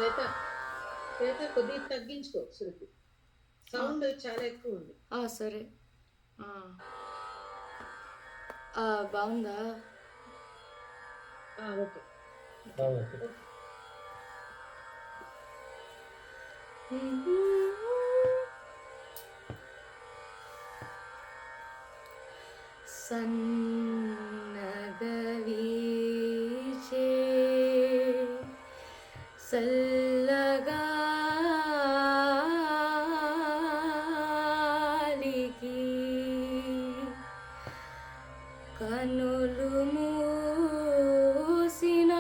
శ్వేత శ్వేత కొద్దిగా తగ్గించుకో శృతి, సౌండ్ చాలా ఎక్కువ ఉంది. సరే. బాగుందా? ఓకే. సన్నగవీచే సల్లగాలికి కనులు మూసిన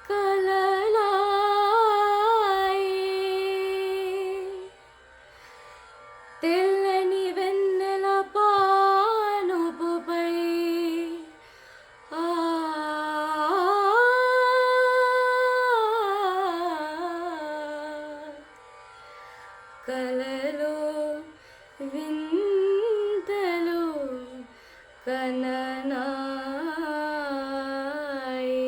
కలలాయే తెల్లని వెన్నెల పానుపుపై కలలో వింతలు కననాయే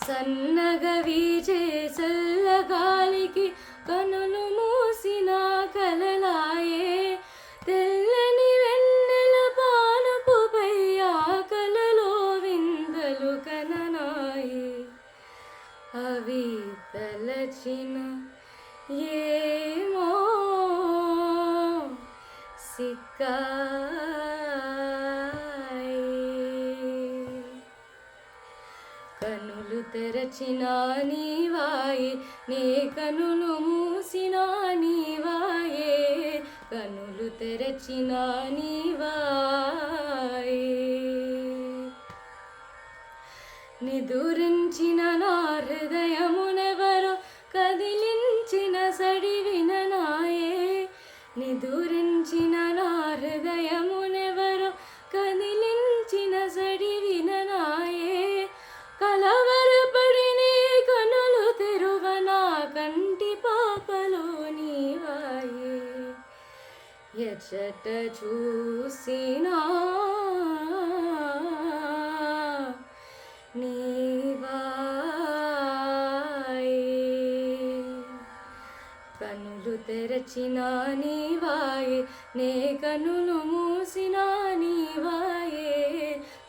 సన్నగా వీచే చల్లగాలికి కనులు మూసిన కలలాయే తెల్లని వెన్నెల పానుపుపై ఆ కలలో విందలు కననాయే అవి తలచిన ఏమో సిక్కాయే కనులు తెరచిన నీవాయే నే కనులు మూసిన నీవాయే కనులు తెరచిన నీవాయే నిదురించిన నా హృదయమునెవరో కదిలించిన సడివిన నాయే నిదురించిన నా హృదయమునెవరో కదిలించిన సడివిన నాయే కలవరపడి నీ కనులు తెరువన కంటి పాపలో నీవాయే ఎచ్చట చూసినా నీవాయే కనులు తెరచిన నీవాయే నే కనులు మూసిన నీవాయే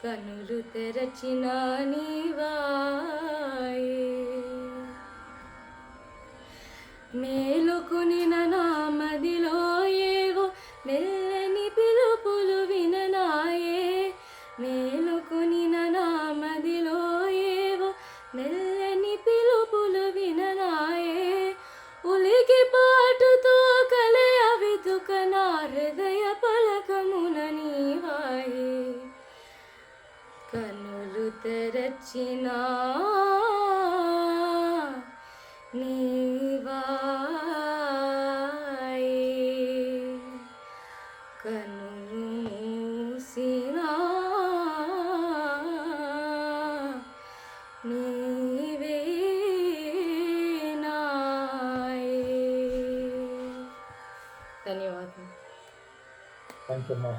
కనులు తెరచిన నీవాయే మేలుకుని నా మదిలో ఏవో మెల్లని పిలుపులు విననాయే మేలుకుని నా మదిలో ఏవో మెల్లని పిలుపులు విననాయే ఉలికి పాటుతో కలే అవితుక నా హృదయ పలకమున నీవాయే కనులు తెరచిన నీవాయే కనులు మూసిన నీవే నాయే. ధన్యవాదాలు. థ్యాంక్ యూ అమ్మా.